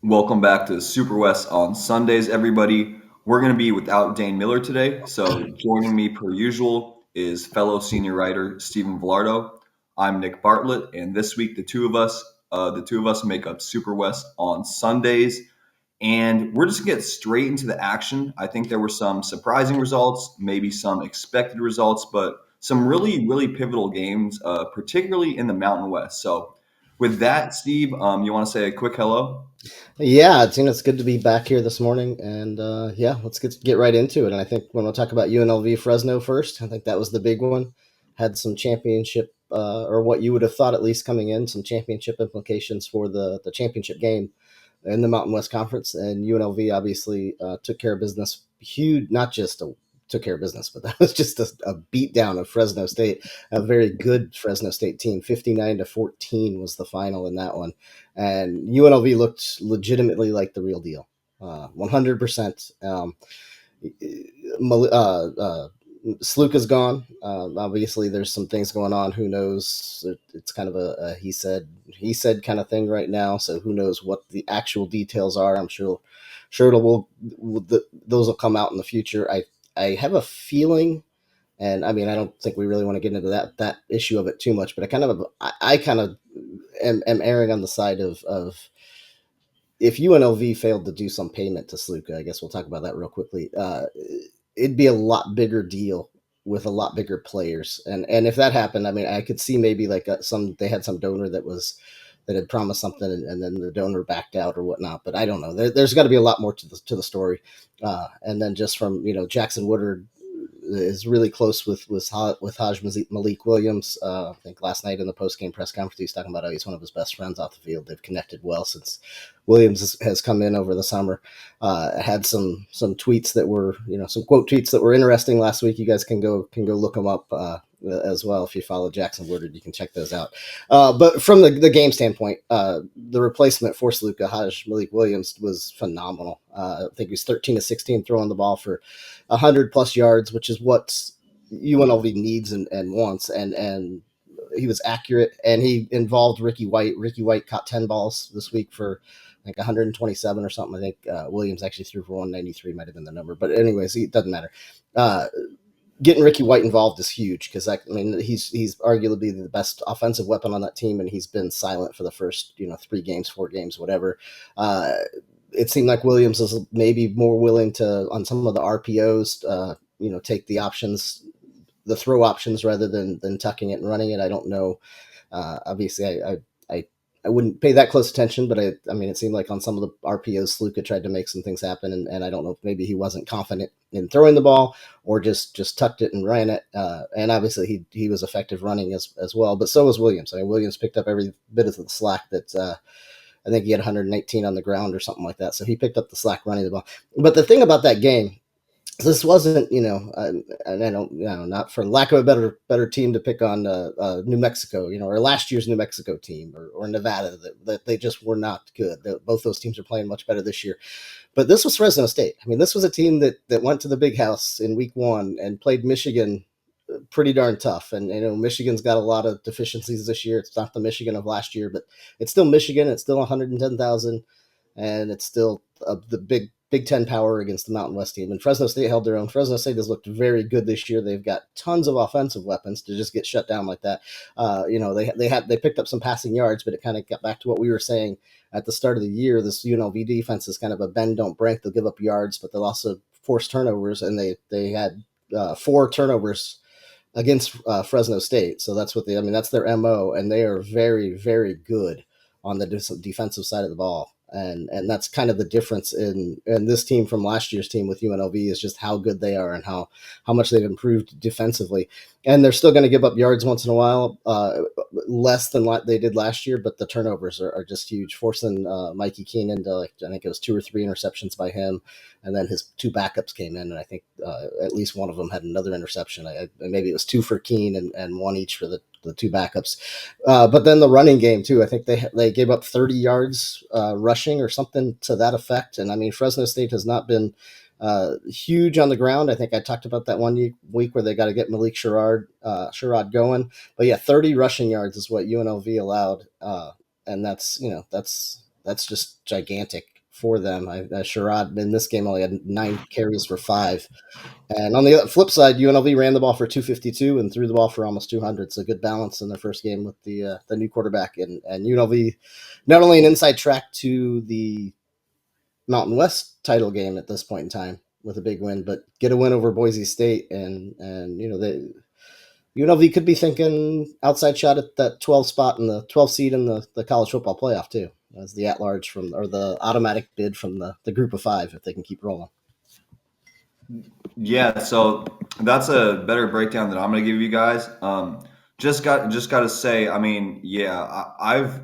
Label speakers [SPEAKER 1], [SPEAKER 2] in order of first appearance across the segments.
[SPEAKER 1] Welcome back to SuperWest on Sundays, everybody. We're going to be without Dane Miller today. So joining me per usual is fellow senior writer Stephen Vilardo. I'm Nick Bartlett, and this week the two of us make up SuperWest on Sundays. And we're just going to get straight into the action. I think there were some surprising results, maybe some expected results, but some really, really pivotal games, particularly in the Mountain West. So with that, Steve, you want to say a quick hello?
[SPEAKER 2] Yeah, it's good to be back here this morning, and let's get right into it. And I think when we'll talk about UNLV Fresno first, I think that was the big one. Had some championship, or what you would have thought at least coming in, some championship implications for the championship game in the Mountain West Conference. And UNLV obviously took care of business. Huge, not just took care of business, but that was just a beat down of Fresno State, a very good Fresno State team. 59-14 was the final in that one, and UNLV looked legitimately like the real deal, 100%. Sluka's gone. Obviously, there's some things going on. Who knows? It's kind of a he said kind of thing right now. So who knows what the actual details are? I'm sure those will come out in the future. I have a feeling, and I mean, I don't think we really want to get into that issue of it too much, but I kind of am erring on the side of if UNLV failed to do some payment to Sluka. I guess we'll talk about that real quickly. It'd be a lot bigger deal with a lot bigger players, and if that happened, I mean, I could see maybe like they had some donor that had promised something, and then the donor backed out or whatnot. But I don't know. There's got to be a lot more to the story. And then just from Jackson Woodard is really close with Haj Malik Williams. I think last night in the post game press conference, he's talking about how he's one of his best friends off the field. They've connected well since Williams has come in over the summer. Had some tweets that were some quote tweets that were interesting last week. You guys can go look them up. As well, if you follow Jackson Woodard, you can check those out. But from the game standpoint, the replacement for Sluka, Haj Malik Williams, was phenomenal. I think he was 13-16 throwing the ball for 100 plus yards, which is what UNLV needs and wants. And he was accurate, and he involved Ricky White. Ricky White caught 10 balls this week for like 127 or something. I think Williams actually threw for 193, might have been the number. But anyways, it doesn't matter. Getting Ricky White involved is huge because he's arguably the best offensive weapon on that team, and he's been silent for the first 4 games, whatever. It seemed like Williams is maybe more willing to on some of the RPOs, take the options, the throw options rather than tucking it and running it. I don't know. Obviously, I wouldn't pay that close attention, but I mean, it seemed like on some of the RPOs, Sluka tried to make some things happen, and I don't know if maybe he wasn't confident in throwing the ball or just tucked it and ran it. And obviously, he was effective running as well, but so was Williams. I mean, Williams picked up every bit of the slack that I think he had 118 on the ground or something like that. So he picked up the slack running the ball. But the thing about that game, this wasn't, and I don't, not for lack of a better team to pick on New Mexico, or last year's New Mexico team or Nevada, that they just were not good. Both those teams are playing much better this year. But this was Fresno State. I mean, this was a team that went to the Big House in week 1 and played Michigan pretty darn tough. And, Michigan's got a lot of deficiencies this year. It's not the Michigan of last year, but it's still Michigan. It's still 110,000, and it's still the Big Ten power against the Mountain West team. And Fresno State held their own. Fresno State has looked very good this year. They've got tons of offensive weapons to just get shut down like that. They picked up some passing yards, but it kind of got back to what we were saying at the start of the year. This UNLV defense is kind of a bend don't break. They'll give up yards, but they'll also force turnovers, and they had 4 turnovers against Fresno State. So that's that's their MO, and they are very, very good on the defensive side of the ball. And that's kind of the difference in this team from last year's team with UNLV, is just how good they are and how much they've improved defensively. And they're still going to give up yards once in a while, less than what they did last year, but the turnovers are just huge, forcing Mikey Keenan to, I think it was 2 or 3 interceptions by him, and then his 2 backups came in, and I think at least one of them had another interception. Maybe it was 2 for Keen and 1 each for the 2 backups. But then the running game too. I think they gave up 30 yards rushing or something to that effect. And I mean, Fresno State has not been huge on the ground. I think I talked about that one week where they got to get Malik Sherrod going. But yeah, 30 rushing yards is what UNLV allowed, and that's just gigantic. for them. Sherrod in this game only had 9 carries for 5. And on the flip side, UNLV ran the ball for 252 and threw the ball for almost 200. So good balance in their first game with the new quarterback. And UNLV, not only an inside track to the Mountain West title game at this point in time with a big win, but get a win over Boise State. And UNLV could be thinking outside shot at that 12 spot in the 12 seed in the college football playoff too, as the at-large or the automatic bid from the group of 5 if they can keep rolling.
[SPEAKER 1] Yeah, so that's a better breakdown than I'm going to give you guys. Just got to say, I mean, yeah, I've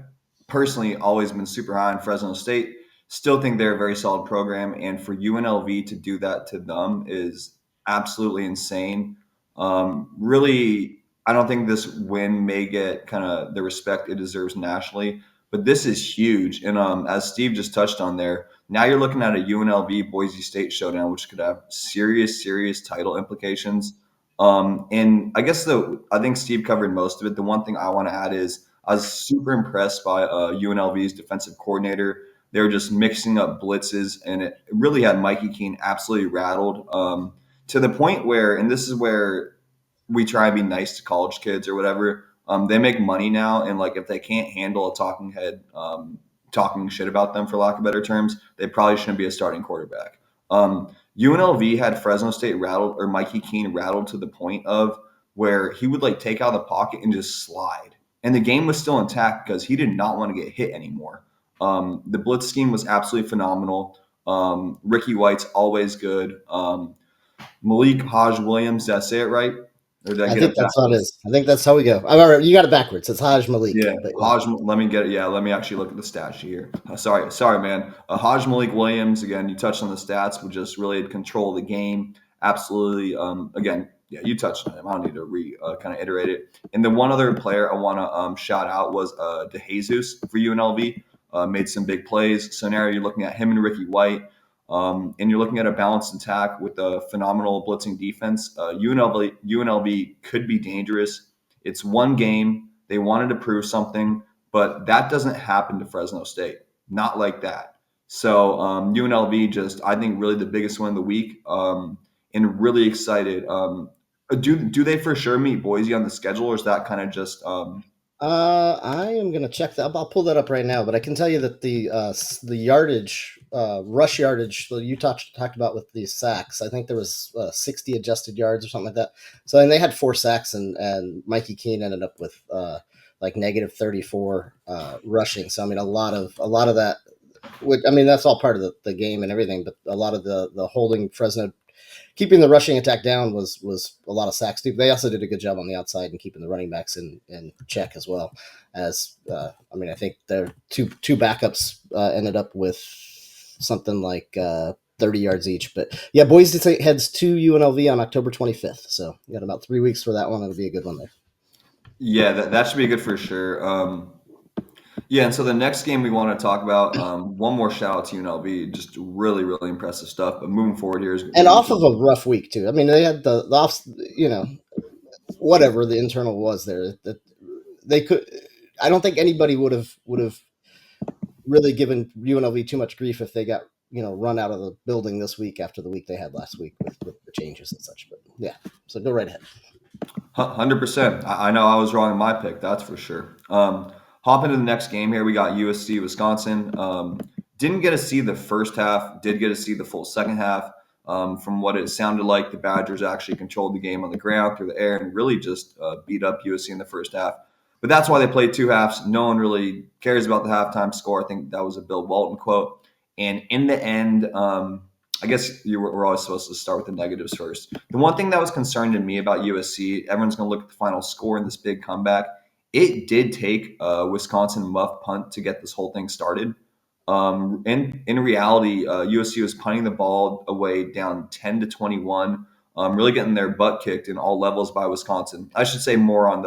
[SPEAKER 1] personally always been super high on Fresno State. Still think they're a very solid program, and for UNLV to do that to them is absolutely insane. Really, I don't think this win may get kind of the respect it deserves nationally, but this is huge. And as Steve just touched on there, now you're looking at a UNLV Boise State showdown, which could have serious title implications. And I guess I think Steve covered most of it. The one thing I want to add is I was super impressed by UNLV's defensive coordinator. They were just mixing up blitzes, and it really had Mikey Keene absolutely rattled to the point where, and this is where we try and be nice to college kids or whatever. They make money now, and like if they can't handle a talking head talking shit about them, for lack of better terms, they probably shouldn't be a starting quarterback. UNLV had Fresno State rattled, or Mikey Keene rattled to the point of where he would like take out of the pocket and just slide, and the game was still intact because he did not want to get hit anymore. The blitz scheme was absolutely phenomenal. Ricky White's always good. Malik Haj Williams, did I say it right? Or did I
[SPEAKER 2] I
[SPEAKER 1] get
[SPEAKER 2] think
[SPEAKER 1] it
[SPEAKER 2] that's how it
[SPEAKER 1] backwards?
[SPEAKER 2] is. I think that's how we go. All right, you got it backwards. It's Haj Malik.
[SPEAKER 1] Yeah,
[SPEAKER 2] But yeah.
[SPEAKER 1] Haj. Let me get it. Yeah, let me actually look at the stat sheet here. Sorry, man. Haj Malik Williams. Again, you touched on the stats, but just really had control of the game. Absolutely. Again, yeah, you touched on him. I don't need to kind of iterate it. And the one other player I want to shout out was DeJesus for UNLV. Made some big plays. So now you're looking at him and Ricky White. And you're looking at a balanced attack with a phenomenal blitzing defense. UNLV could be dangerous. It's one game. They wanted to prove something, but that doesn't happen to Fresno State. Not like that. So UNLV just, I think, really the biggest win of the week, and really excited. Do they for sure meet Boise on the schedule, or is that kind of just
[SPEAKER 2] I am going to check that. I'll pull that up right now. But I can tell you that the yardage, rush yardage, that you talked about with the sacks. I think there was 60 adjusted yards or something like that. So and they had 4 sacks, and Mikey Keene ended up with like negative 34 rushing. So I mean, a lot of that. Which, I mean, that's all part of the game and everything. But a lot of the holding Fresno, keeping the rushing attack down was a lot of sacks too. They also did a good job on the outside and keeping the running backs in check as well. As I mean, I think their two backups ended up with something like 30 yards each. But yeah, Boise State heads to UNLV on October 25th. So you got about 3 weeks for that one. It'll be a good one there.
[SPEAKER 1] Yeah, that should be good for sure. Yeah, and so the next game we want to talk about, one more shout out to UNLV, just really impressive stuff. But moving forward here is
[SPEAKER 2] And
[SPEAKER 1] we
[SPEAKER 2] off
[SPEAKER 1] can.
[SPEAKER 2] of a rough week too. I mean, they had the off, whatever the internal was there. That they could. I don't think anybody would have really given UNLV too much grief if they got run out of the building this week after the week they had last week with the changes and such. But yeah, so go right ahead.
[SPEAKER 1] 100%. I know I was wrong in my pick. That's for sure. Hop into the next game here. We got USC-Wisconsin. Didn't get to see the first half. Did get to see the full second half. From what it sounded like, the Badgers actually controlled the game on the ground, through the air, and really just beat up USC in the first half. But that's why they played 2 halves. No one really cares about the halftime score. I think that was a Bill Walton quote. And in the end, I guess we're always supposed to start with the negatives first. The one thing that was concerning to me about USC, everyone's going to look at the final score in this big comeback. It did take a Wisconsin muff punt to get this whole thing started. In reality, USC was punting the ball away down 10-21, really getting their butt kicked in all levels by Wisconsin. I should say more on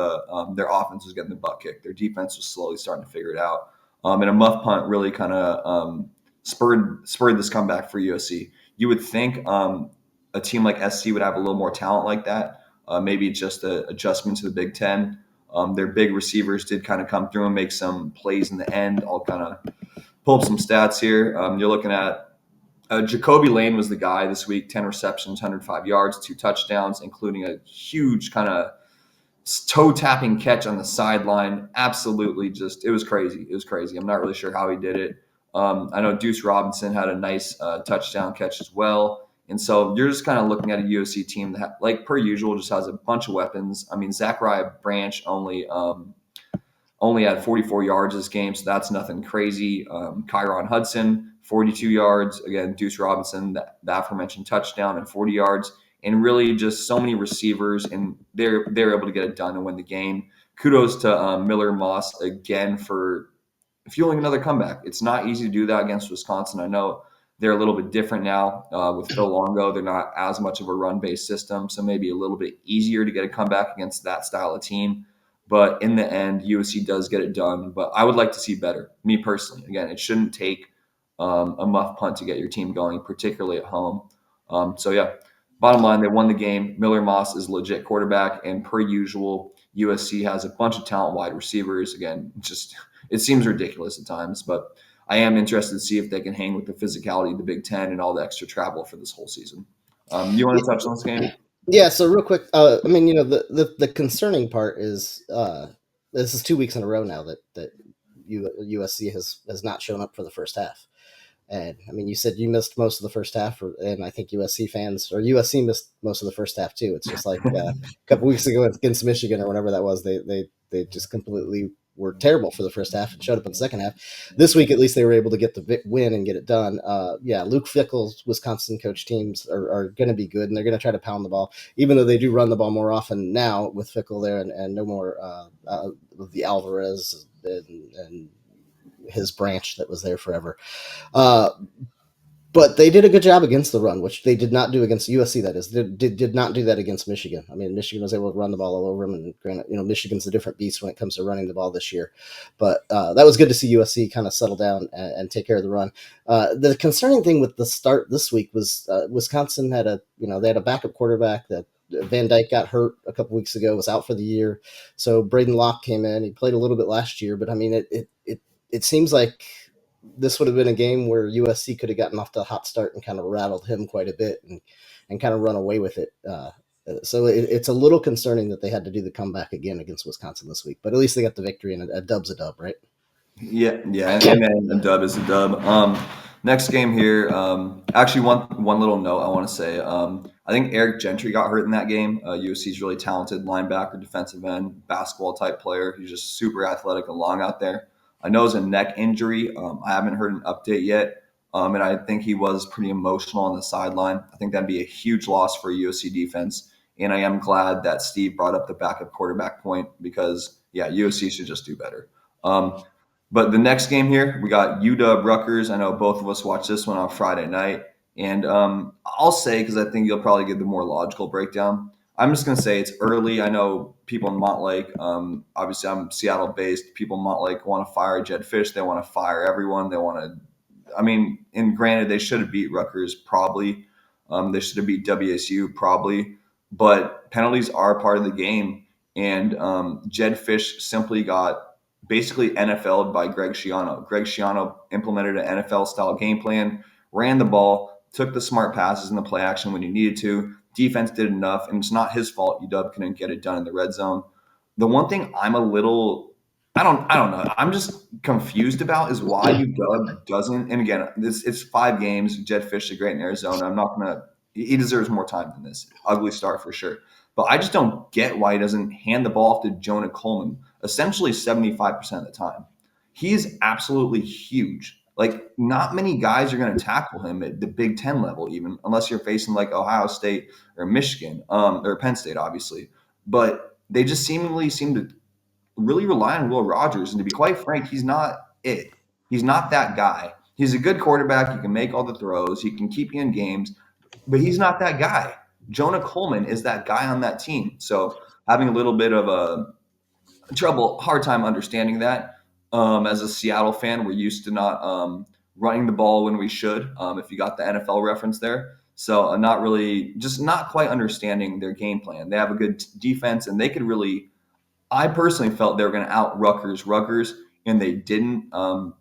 [SPEAKER 1] their offense was getting the butt kicked. Their defense was slowly starting to figure it out. And a muff punt really kind of spurred this comeback for USC. You would think a team like SC would have a little more talent like that. Maybe just an adjustment to the Big Ten. Their big receivers did kind of come through and make some plays in the end, all kind of pull up some stats here. You're looking at Jacoby Lane was the guy this week, 10 receptions, 105 yards, 2 touchdowns, including a huge kind of toe tapping catch on the sideline. Absolutely it was crazy. It was crazy. I'm not really sure how he did it. I know Deuce Robinson had a nice touchdown catch as well. And so you're just kind of looking at a USC team that, like per usual, just has a bunch of weapons. I mean, Zachariah Branch only had 44 yards this game, so that's nothing crazy. Kyron Hudson, 42 yards. Again, Deuce Robinson, the aforementioned touchdown and 40 yards. And really just so many receivers, and they're able to get it done and win the game. Kudos to Miller Moss again for fueling another comeback. It's not easy to do that against Wisconsin. I know they're a little bit different now with Phil Longo. They're not as much of a run-based system, so maybe a little bit easier to get a comeback against that style of team. But in the end, USC does get it done. But I would like to see better, me personally. Again, it shouldn't take a muff punt to get your team going, particularly at home. So, yeah, bottom line, they won the game. Miller Moss is a legit quarterback. And per usual, USC has a bunch of talent wide receivers. Again, it seems ridiculous at times. But I am interested to see if they can hang with the physicality of the Big Ten and all the extra travel for this whole season. You want to touch on this game?
[SPEAKER 2] Yeah, so real quick, I mean, the concerning part is this is 2 weeks in a row now that USC has not shown up for the first half. And I mean, you said you missed most of the first half, and I think USC missed most of the first half too. It's just like a couple weeks ago against Michigan or whatever that was. They just completely were terrible for the first half and showed up in the second half. This week, at least, they were able to get the win and get it done. Yeah, Luke Fickell's Wisconsin coach teams are going to be good, and they're going to try to pound the ball, even though they do run the ball more often now with Fickell there and no more the Alvarez and his branch that was there forever. But they did a good job against the run, which they did not do against USC. That is, did not do that against Michigan. I mean, Michigan was able to run the ball all over them, and granted, Michigan's a different beast when it comes to running the ball this year. But that was good to see USC kind of settle down and take care of the run. The concerning thing with the start this week was Wisconsin had they had a backup quarterback that Van Dyke got hurt a couple weeks ago, was out for the year. So Braden Locke came in. He played a little bit last year, but I mean, it seems like this would have been a game where USC could have gotten off to a hot start and kind of rattled him quite a bit and kind of run away with it. So it's a little concerning that they had to do the comeback again against Wisconsin this week, but at least they got the victory, and a dub's a dub, right?
[SPEAKER 1] Yeah, and then a dub is a dub. Next game here. Actually, one little note I want to say. I think Eric Gentry got hurt in that game. USC's really talented linebacker, defensive end, basketball type player. He's just super athletic and long out there. I know it's a neck injury. I haven't heard an update yet. And I think he was pretty emotional on the sideline. I think that'd be a huge loss for a USC defense. And I am glad that Steve brought up the backup quarterback point because, yeah, USC should just do better. But the next game here, we got UW-Rutgers. I know both of us watched this one on Friday night. And I'll say, because I think you'll probably give the more logical breakdown, I'm just going to say it's early. I know people in Montlake, obviously I'm Seattle-based. People in Montlake want to fire Jed Fish. They want to fire everyone. They want to – I mean, and granted, they should have beat Rutgers probably. They should have beat WSU probably. But penalties are part of the game. And Jed Fish simply got basically NFL'd by Greg Schiano. Greg Schiano implemented an NFL-style game plan, ran the ball, took the smart passes and the play action when he needed to. Defense did enough, and it's not his fault UW couldn't get it done in the red zone. The one thing I'm a little I don't know. I'm just confused about is why UW doesn't. And again, it's 5 games. Jed Fish is great in Arizona. I'm not gonna. He deserves more time than this. Ugly start for sure. But I just don't get why he doesn't hand the ball off to Jonah Coleman essentially 75% of the time. He's absolutely huge. Like, not many guys are going to tackle him at the Big Ten level, even unless you're facing like Ohio State or Michigan, or Penn State, obviously. But they just seem to really rely on Will Rogers. And to be quite frank, he's not it. He's not that guy. He's a good quarterback. He can make all the throws. He can keep you in games, but he's not that guy. Jonah Coleman is that guy on that team. So having a little bit of a hard time understanding that. As a Seattle fan, we're used to not running the ball when we should, if you got the NFL reference there. So not quite understanding their game plan. They have a good defense, and they could really – I personally felt they were going to out Rutgers. and they didn't.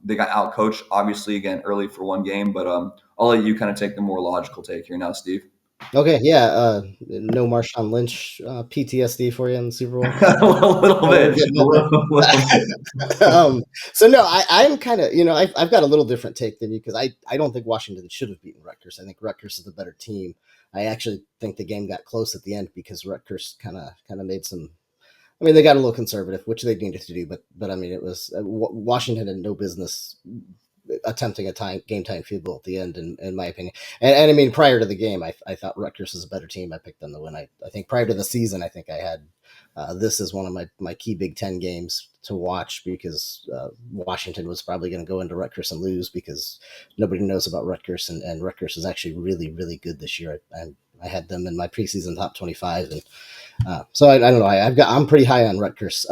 [SPEAKER 1] They got outcoached, obviously, again early for one game. But I'll let you kind of take the more logical take here now, Steve.
[SPEAKER 2] Okay, yeah. No Marshawn Lynch PTSD for you in the Super Bowl.
[SPEAKER 1] A little
[SPEAKER 2] We're
[SPEAKER 1] bit,
[SPEAKER 2] getting
[SPEAKER 1] a
[SPEAKER 2] in there.
[SPEAKER 1] little bit.
[SPEAKER 2] So no, I'm kind of, I've got a little different take than you because I don't think Washington should have beaten Rutgers. I think Rutgers is the better team. I actually think the game got close at the end because Rutgers kind of made some. I mean, they got a little conservative, which they needed to do, but I mean, it was Washington had no business attempting a game time field goal at the end, in my opinion. And I mean, prior to the game, I thought Rutgers was a better team. I picked them to win. I think prior to the season, I think I had this is one of my key Big Ten games to watch because Washington was probably going to go into Rutgers and lose because nobody knows about Rutgers, and Rutgers is actually really, really good this year. I had them in my preseason top 25, and so I don't know. I'm pretty high on Rutgers,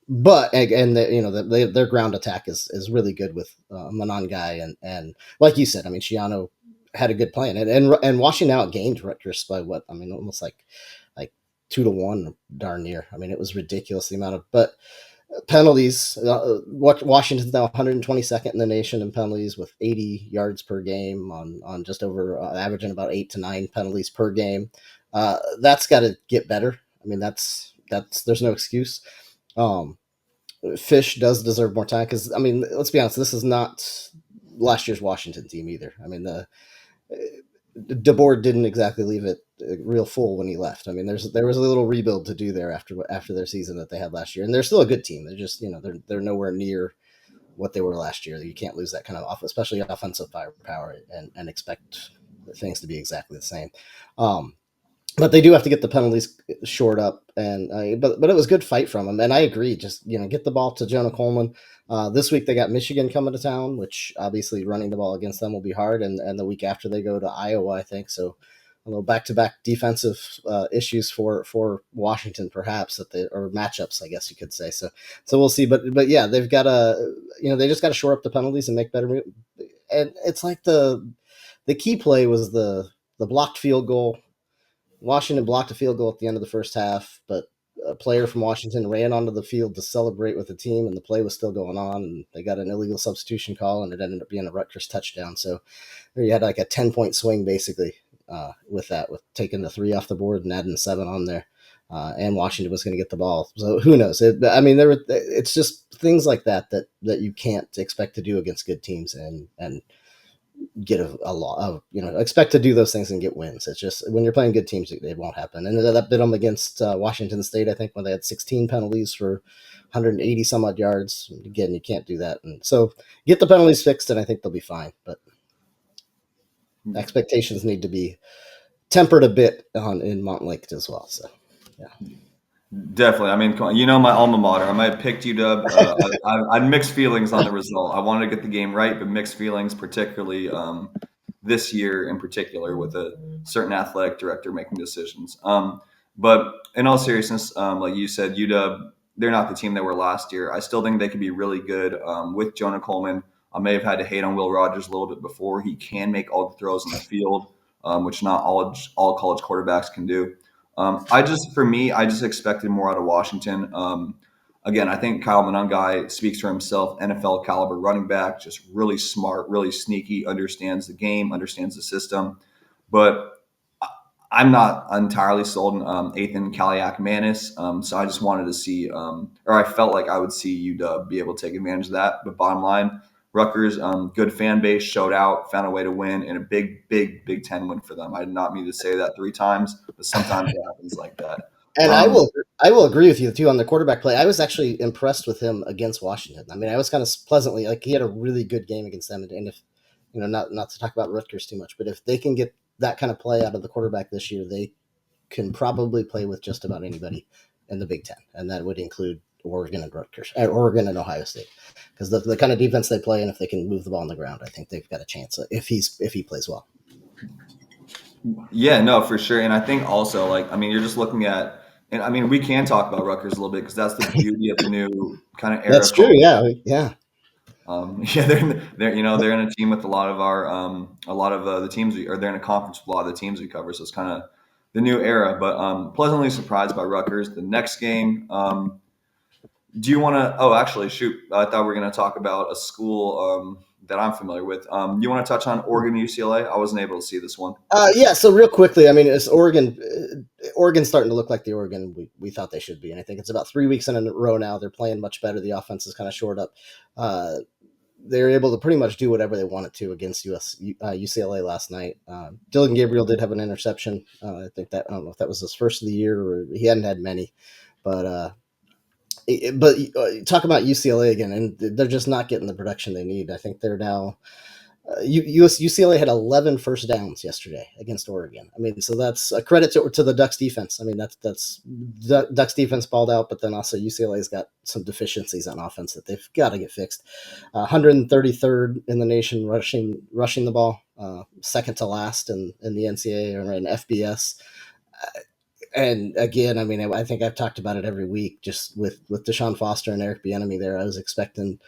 [SPEAKER 2] but their ground attack is really good with Manon Guy and like you said, I mean Shiano had a good plan and Washington outgained Rutgers by what I mean almost like 2-1 darn near. I mean it was ridiculous the amount of but penalties. Washington's now 122nd in the nation in penalties with 80 yards per game on just over averaging about 8 to 9 penalties per game. That's got to get better. I mean that's there's no excuse. Um, Fish does deserve more time because I mean let's be honest, this is not last year's Washington team either. I mean DeBoer didn't exactly leave it real full when he left. I mean, there was a little rebuild to do there after their season that they had last year, and they're still a good team. They're just they're nowhere near what they were last year. You can't lose that kind of especially offensive firepower, and expect things to be exactly the same. But they do have to get the penalties shored up, and but it was a good fight from them, and I agree. Just get the ball to Jonah Coleman. This week they got Michigan coming to town, which obviously running the ball against them will be hard, and the week after they go to Iowa, I think. So a little back-to-back defensive issues for Washington, perhaps or matchups, I guess you could say. So we'll see. But yeah, they've got to they just got to shore up the penalties and make better. And it's like the key play was the blocked field goal. Washington blocked a field goal at the end of the first half, but a player from Washington ran onto the field to celebrate with the team, and the play was still going on, and they got an illegal substitution call, and it ended up being a Rutgers touchdown. So you had like a 10-point swing basically with taking the 3 off the board and adding 7 on there. And Washington was going to get the ball. So who knows? It's just things like that you can't expect to do against good teams and get a lot of expect to do those things and get wins. It's just when you're playing good teams, it won't happen. And that bit them against Washington State, I think, when they had 16 penalties for 180 some odd yards. Again, you can't do that, and so get the penalties fixed, and I think they'll be fine. But expectations need to be tempered a bit in Montlake as well. So yeah.
[SPEAKER 1] Definitely. I mean, my alma mater. I might have picked UW. I had mixed feelings on the result. I wanted to get the game right, but mixed feelings, particularly this year in particular, with a certain athletic director making decisions. But in all seriousness, like you said, UW, they're not the team they were last year. I still think they could be really good with Jonah Coleman. I may have had to hate on Will Rogers a little bit before. He can make all the throws on the field, which not all college quarterbacks can do. I just expected more out of Washington. Again, I think Kyle Monangai speaks for himself. NFL caliber running back, just really smart, really sneaky, understands the game, understands the system. But I'm not entirely sold on Ethan Kaliak-Manis. So I just wanted to see, or I felt like I would see UW be able to take advantage of that. But bottom line, Rutgers, good fan base, showed out, found a way to win, and a big, big Big Ten win for them. I did not mean to say that 3 times, but sometimes it happens like that.
[SPEAKER 2] And I will agree with you too on the quarterback play. I was actually impressed with him against Washington. I mean, I was kind of pleasantly he had a really good game against them. And if not to talk about Rutgers too much, but if they can get that kind of play out of the quarterback this year, they can probably play with just about anybody in the Big Ten, and that would include Oregon and Rutgers, Oregon and Ohio State, because the kind of defense they play, and if they can move the ball on the ground, I think they've got a chance if he plays well.
[SPEAKER 1] Yeah, no, for sure. And I think also, you're just looking at, and I mean, we can talk about Rutgers a little bit because that's the beauty of the new kind of era.
[SPEAKER 2] That's true. Yeah.
[SPEAKER 1] Yeah, they're in a team with a lot of the teams they're in a conference with a lot of the teams we cover. So it's kind of the new era, but pleasantly surprised by Rutgers. The next game, Do you want to? Oh, actually, shoot! I thought we were going to talk about a school that I'm familiar with. You want to touch on Oregon-UCLA? I wasn't able to see this one.
[SPEAKER 2] Yeah. So real quickly, I mean, it's Oregon. Oregon's starting to look like the Oregon we thought they should be, and I think it's about 3 weeks in a row now. They're playing much better. The offense is kind of shored up. They're able to pretty much do whatever they wanted to against UCLA last night. Dylan Gabriel did have an interception. I think that I don't know if that was his first of the year or he hadn't had many, but talk about UCLA again, and they're just not getting the production they need. I think they're now UCLA had 11 first downs yesterday against Oregon. I mean, so that's a credit to the Ducks defense. I mean, that's Ducks defense balled out, but then also UCLA's got some deficiencies on offense that they've got to get fixed. 133rd in the nation rushing the ball, second to last in the NCAA or in FBS. And again, I mean, I think I've talked about it every week. Just with Deshaun Foster and Eric Bieniemy there, I was expecting,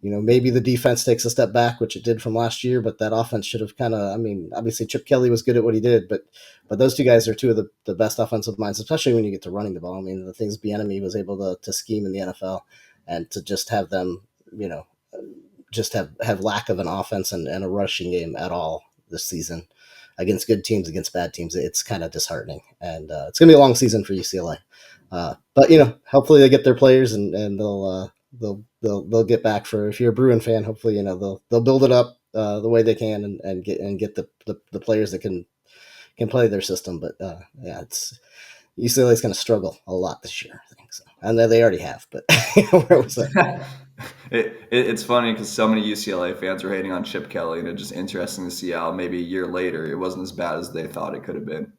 [SPEAKER 2] maybe the defense takes a step back, which it did from last year. But that offense should have kind of. I mean, obviously Chip Kelly was good at what he did, but those two guys are two of the best offensive minds, especially when you get to running the ball. I mean, the things Bieniemy was able to scheme in the NFL, and to just have them, just have lack of an offense and a rushing game at all this season against good teams, against bad teams, it's kind of disheartening. And it's going to be a long season for UCLA. But hopefully they get their players and they'll get back. For if you're a Bruin fan, hopefully they'll build it up the way they can and get the players that can play their system. But yeah, it's UCLA is going to struggle a lot this year, I think so. And they already have. But where was that?
[SPEAKER 1] It's funny because so many UCLA fans were hating on Chip Kelly, and it's just interesting to see how maybe a year later it wasn't as bad as they thought it could have been.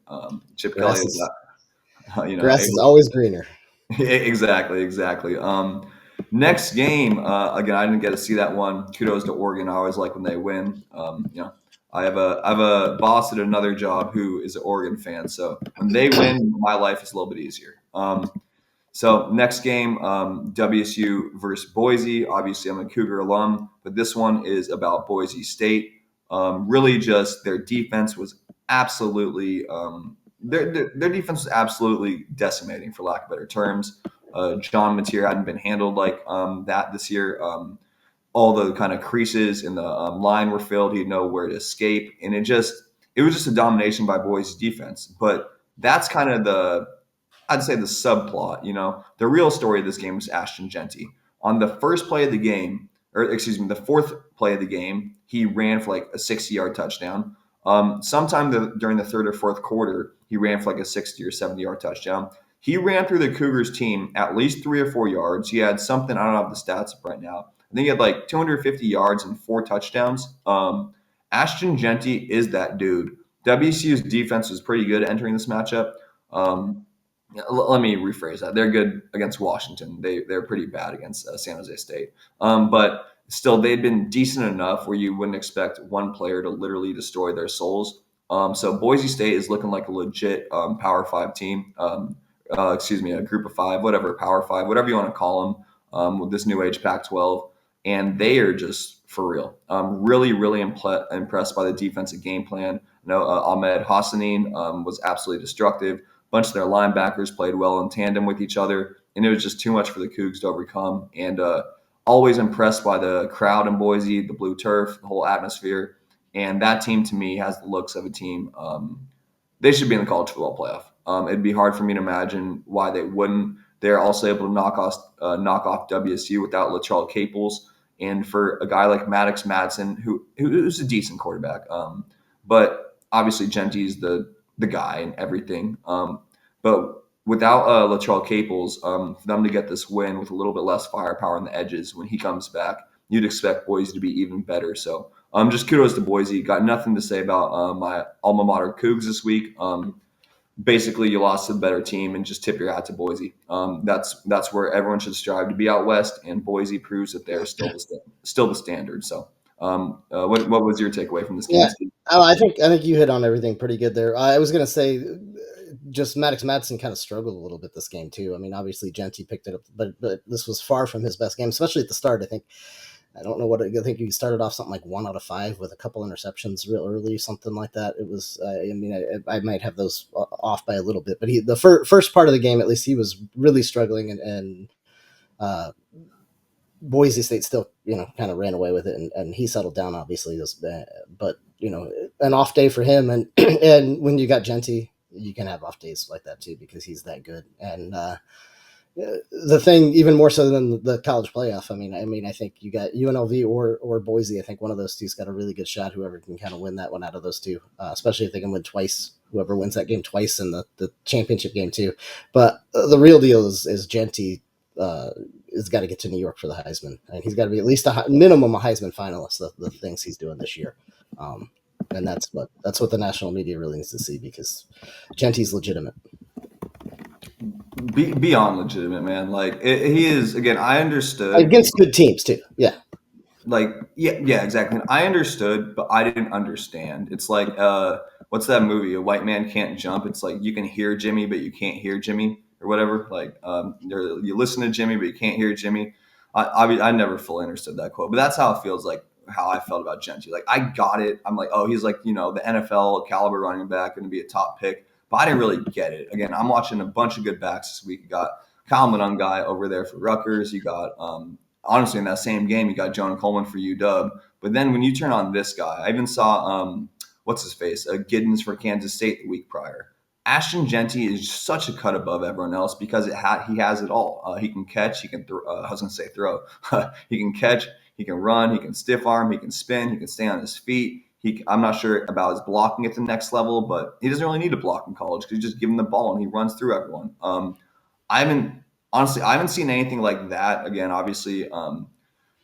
[SPEAKER 1] Chip Kelly
[SPEAKER 2] Grass
[SPEAKER 1] is,
[SPEAKER 2] is grass is
[SPEAKER 1] able.
[SPEAKER 2] always greener.
[SPEAKER 1] Exactly. Next game, again, I didn't get to see that one. Kudos to Oregon. I always like when they win. I have a boss at another job who is an Oregon fan, so when they win, my life is a little bit easier. So next game, WSU versus Boise. Obviously, I'm a Cougar alum, but this one is about Boise State. Really, just their defense was absolutely their defense was absolutely decimating, for lack of better terms. John Mateer hadn't been handled like that this year. All the kind of creases in the line were filled. He didn't know where to escape, and it was just a domination by Boise's defense. But that's kind of I'd say the subplot. The real story of this game was Ashton Genty. On the first play of the game, or excuse me, the fourth play of the game, he ran for like a 60-yard touchdown. Sometime during the third or fourth quarter, he ran for like a 60 or 70-yard touchdown. He ran through the Cougars team at least 3 or 4 yards. He had something, I don't have the stats up right now. I think he had like 250 yards and 4 touchdowns. Ashton Genty is that dude. WCU's defense was pretty good entering this matchup. Let me rephrase that. They're good against Washington. They're pretty bad against San Jose State. But still, they've been decent enough where you wouldn't expect one player to literally destroy their souls. So Boise State is looking like a legit Power Five team. A Group of Five, whatever, Power Five, whatever you want to call them, with this new age Pac-12, and they are just for real. Really, really impressed by the defensive game plan. Ahmed Hassanin was absolutely destructive. Bunch of their linebackers played well in tandem with each other, and it was just too much for the Cougs to overcome. And always impressed by the crowd in Boise, the blue turf, the whole atmosphere. And that team, to me, has the looks of a team. They should be in the college football playoff. It'd be hard for me to imagine why they wouldn't. They're also able to knock off WSU without Latrell Caples. And for a guy like Maddox Madsen, who's a decent quarterback, but obviously Genty's the guy and everything. But without Latrell Caples, for them to get this win with a little bit less firepower on the edges when he comes back, you'd expect Boise to be even better. So just kudos to Boise. Got nothing to say about my alma mater Cougs this week. Basically, you lost to the better team, and just tip your hat to Boise. That's where everyone should strive to be out west, and Boise proves that they're still the standard. So, what was your takeaway from this game?
[SPEAKER 2] Yeah, I think you hit on everything pretty good there. I was gonna say, just Maddox Madsen kind of struggled a little bit this game too. I mean, obviously Genty picked it up, but this was far from his best game, especially at the start. I don't know I think he started off something like 1 out of 5 with a couple interceptions real early, something like that. It was, I might have those off by a little bit, but the first part of the game, at least, he was really struggling, and Boise State still, kind of ran away with it, and he settled down. Obviously, but an off day for him, and and when you got Genty, you can have off days like that too because he's that good. And the thing, even more so than the college playoff. I think you got UNLV or Boise. I think one of those two's got a really good shot. Whoever can kind of win that one out of those two, especially if they can win twice. Whoever wins that game twice in the championship game too. But the real deal is Genty. Has got to get to New York for the Heisman, and he's got to be at least a minimum a Heisman finalist. The things he's doing this year, and that's what the national media really needs to see because Genty's legitimate.
[SPEAKER 1] Beyond legitimate, man. Like he is. Again, I understood
[SPEAKER 2] Against good teams too. Yeah.
[SPEAKER 1] Yeah, exactly. I understood, but I didn't understand. It's like, what's that movie? A White Man Can't Jump. It's like you can hear Jimmy, but you can't hear Jimmy or whatever. Like, you listen to Jimmy, but you can't hear Jimmy. I never fully understood that quote, but that's how it feels like how I felt about Genty. Like, I got it. I'm like, oh, he's like, the NFL caliber running back, going to be a top pick, but I didn't really get it. Again, I'm watching a bunch of good backs this week. You got Kyle Manung guy over there for Rutgers. You got, honestly, in that same game, you got Jonah Coleman for UW. But then when you turn on this guy, I even saw, what's his face, Giddens for Kansas State the week prior. Ashton Genty is such a cut above everyone else because he has it all. He can catch, he can throw. I was going to say throw. He can catch, he can run, he can stiff arm, he can spin, he can stay on his feet. I'm not sure about his blocking at the next level, but he doesn't really need to block in college because you just give him the ball and he runs through everyone. I haven't seen anything like that. Again, obviously,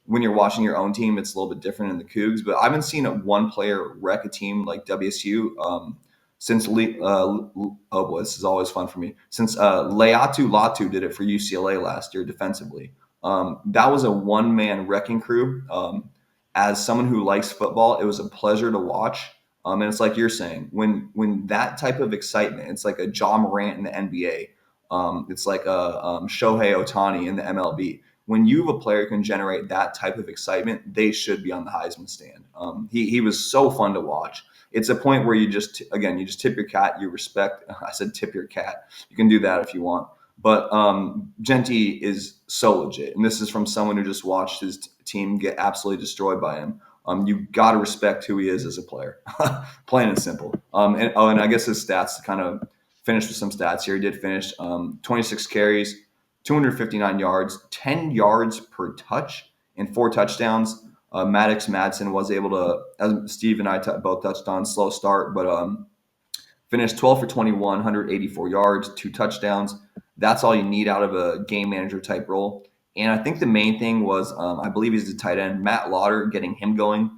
[SPEAKER 1] when you're watching your own team, it's a little bit different in the Cougs, but I haven't seen one player wreck a team like WSU since oh boy, this is always fun for me. Since Leatu Latu did it for UCLA last year defensively. That was a one-man wrecking crew. As someone who likes football, it was a pleasure to watch. And it's like you're saying, when that type of excitement, it's like a Ja Morant in the NBA. It's like a Shohei Ohtani in the MLB. When you have a player who can generate that type of excitement, they should be on the Heisman stand. He was so fun to watch. It's a point where you just tip your cat, you respect. I said tip your cat. You can do that if you want. But Genty is so legit. And this is from someone who just watched his team get absolutely destroyed by him. You got to respect who he is as a player, plain and simple. And I guess his stats to kind of finish with some stats here. He did finish 26 carries, 259 yards, 10 yards per touch, and 4 touchdowns. Maddox Madsen was able to, as Steve and I both touched on, slow start, but finished 12 for 21, 184 yards, 2 touchdowns. That's all you need out of a game manager type role. And I think the main thing was, I believe he's the tight end, Matt Lauder, getting him going.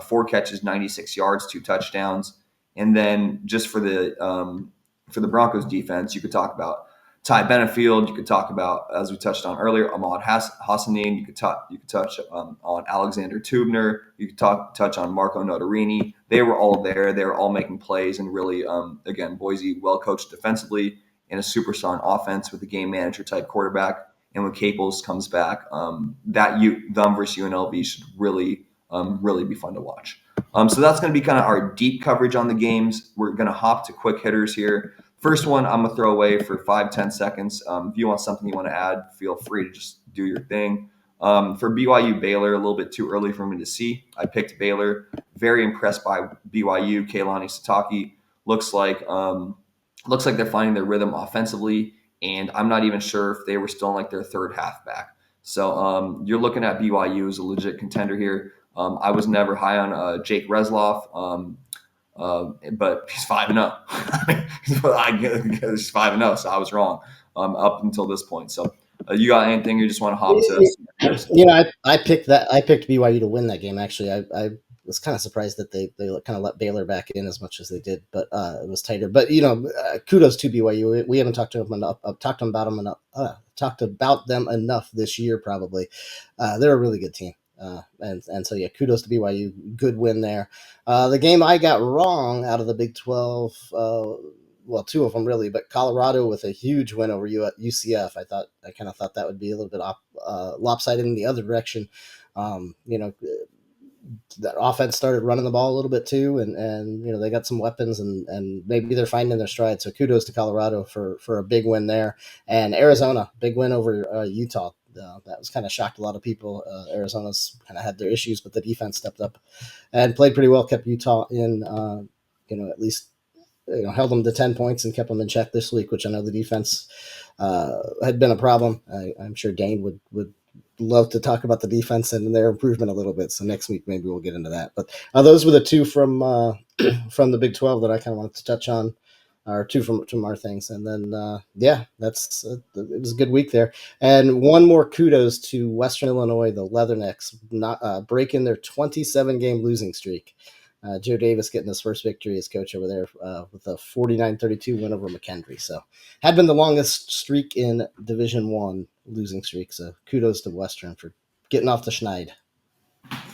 [SPEAKER 1] 4 catches, 96 yards, 2 touchdowns. And then just for the Broncos defense, you could talk about Ty Benefield. You could talk about, as we touched on earlier, Ahmad Hassanin. You could touch on Alexander Tubner. You could touch on Marco Notarini. They were all there. They were all making plays, and really, again, Boise well coached defensively and a superstar on offense with a game manager type quarterback. And when Caples comes back, them versus UNLV should really be fun to watch. So that's going to be kind of our deep coverage on the games. We're going to hop to quick hitters here. First one, I'm going to throw away for 5-10 seconds. If you want something you want to add, feel free to just do your thing. For BYU-Baylor, a little bit too early for me to see. I picked Baylor. Very impressed by BYU. Keilani Satake looks like they're finding their rhythm offensively, and I'm not even sure if they were still in like their third halfback. So you're looking at BYU as a legit contender here. I was never high on Jake Resloff. But he's 5-0. He's 5-0, so I was wrong up until this point. So you got anything you just want to hop to?
[SPEAKER 2] I picked that. I picked BYU to win that game. Actually, I was kind of surprised that they kind of let Baylor back in as much as they did, but it was tighter. But kudos to BYU. We haven't talked to them enough. Talked about them enough this year. Probably, they're a really good team. And so, kudos to BYU. Good win there. The game I got wrong out of the Big 12, well, 2 of them really, but Colorado with a huge win over UCF. I kind of thought that would be a little bit lopsided in the other direction. That offense started running the ball a little bit too, and they got some weapons, and maybe they're finding their stride. So kudos to Colorado for a big win there. And Arizona, big win over Utah. That was kind of shocked a lot of people. Arizona's kind of had their issues, but the defense stepped up and played pretty well, kept Utah in, at least held them to 10 points and kept them in check this week, which I know the defense had been a problem. I'm sure Dane would love to talk about the defense and their improvement a little bit. So next week maybe we'll get into that. But those were the two from from the Big 12 that I kind of wanted to touch on, or two from our things. And then that's it was a good week there. And one more kudos to Western Illinois, the Leathernecks, not breaking their 27-game losing streak. Joe Davis getting his first victory as coach over there with a 49-32 win over McKendree. So had been the longest streak in Division I losing streak. So kudos to Western for getting off the schneid.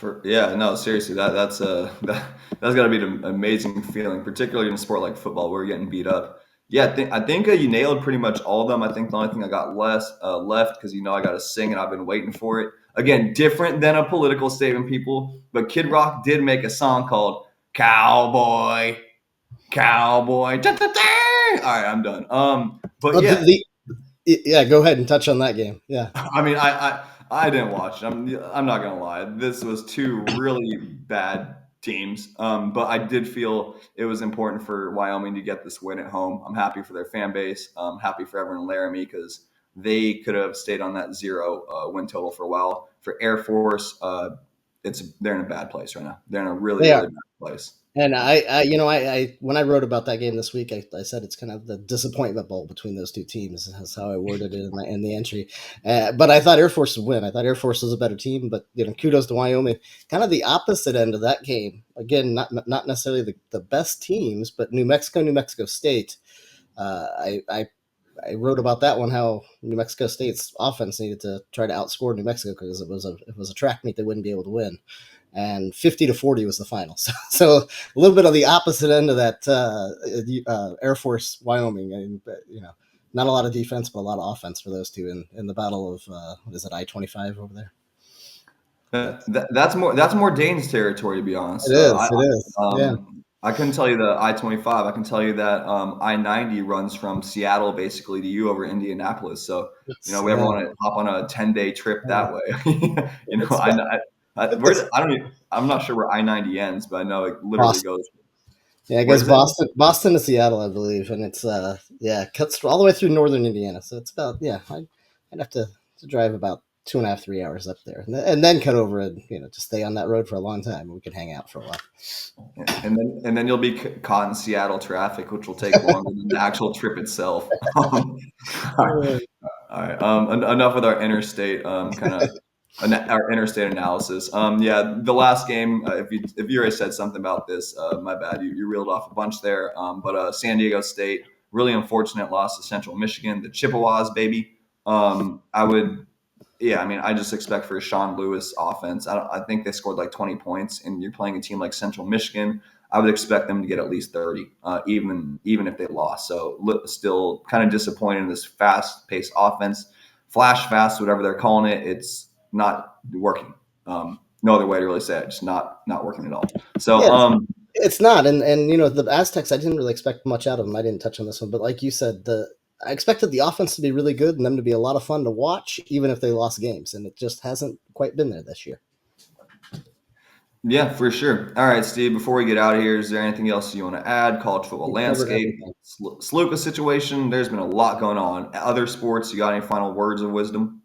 [SPEAKER 1] No, seriously, that's got to be an amazing feeling, particularly in a sport like football where you're getting beat up. Yeah, I think you nailed pretty much all of them. I think the only thing I got left, because I got to sing and I've been waiting for it. Again, different than a political statement, people, but Kid Rock did make a song called "Cowboy, Cowboy." Da, da, da. All right, I'm done. But
[SPEAKER 2] yeah, go ahead and touch on that game. Yeah,
[SPEAKER 1] I mean, I didn't watch it. I'm not gonna lie. This was two really bad teams. But I did feel it was important for Wyoming to get this win at home. I'm happy for their fan base. I'm happy for everyone in Laramie because they could have stayed on that 0 win total for a while. For Air Force, they're in a bad place right now. They're in a really bad place.
[SPEAKER 2] And I when I wrote about that game this week, I said it's kind of the disappointment bowl between those two teams. That's how I worded it in the entry. But I thought Air Force would win. I thought Air Force was a better team. But kudos to Wyoming. Kind of the opposite end of that game. Again, not necessarily the best teams, but New Mexico State. I wrote about that one, how New Mexico State's offense needed to try to outscore New Mexico because it was a track meet they wouldn't be able to win. And 50-40 was the final. So a little bit of the opposite end of that Air Force Wyoming. And not a lot of defense, but a lot of offense for those two in the battle of what is it, I-25 over there.
[SPEAKER 1] That's more Dane's territory, to be honest.
[SPEAKER 2] It is. Yeah.
[SPEAKER 1] I couldn't tell you the I-25. I can tell you that I-90 runs from Seattle basically to you over Indianapolis. So we ever want to hop on a 10-day trip that way? I'm not sure where I-90 ends, but I know it literally
[SPEAKER 2] Boston.
[SPEAKER 1] goes.
[SPEAKER 2] Yeah, it goes Boston to Seattle, I believe, and it's cuts all the way through northern Indiana. So it's about I'd have to drive about 2.5, 3 hours up there, and then cut over and just stay on that road for a long time. We could hang out for a while.
[SPEAKER 1] And then you'll be caught in Seattle traffic, which will take longer than the actual trip itself. All right. Enough with our interstate our interstate analysis. The last game. If you already said something about this, my bad. You reeled off a bunch there. But San Diego State, really unfortunate loss to Central Michigan. The Chippewas, baby. I just expect for a Sean Lewis offense. I think they scored like 20 points, and you're playing a team like Central Michigan. I would expect them to get at least 30, even if they lost. So still kind of disappointed in this fast-paced offense. Flash fast, whatever they're calling it, it's not working. No other way to really say it. Just not working at all. So
[SPEAKER 2] it's not. And the Aztecs, I didn't really expect much out of them. I didn't touch on this one, but like you said, I expected the offense to be really good and them to be a lot of fun to watch, even if they lost games, and it just hasn't quite been there this year.
[SPEAKER 1] Yeah, for sure. All right, Steve, before we get out of here, is there anything else you want to add? College football landscape, Sluka situation, there's been a lot going on. Other sports, you got any final words of wisdom?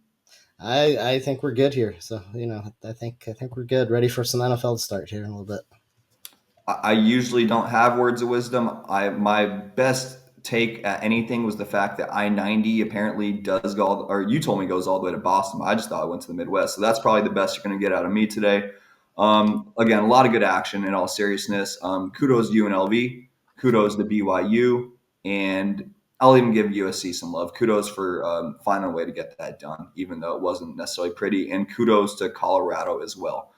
[SPEAKER 2] I think we're good here. So, I think we're good. Ready for some NFL to start here in a little bit.
[SPEAKER 1] I usually don't have words of wisdom. My best take at anything was the fact that I-90 apparently does go, or you told me goes all the way to Boston. I just thought it went to the Midwest. So that's probably the best you're going to get out of me today. Again, a lot of good action in all seriousness. Kudos to UNLV, kudos to BYU, and I'll even give USC some love. Kudos for finding a way to get that done, even though it wasn't necessarily pretty, and kudos to Colorado as well.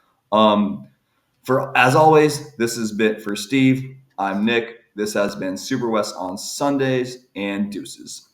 [SPEAKER 1] As always, this has been for Steve. I'm Nick. This has been SuperWest on Sundays, and deuces.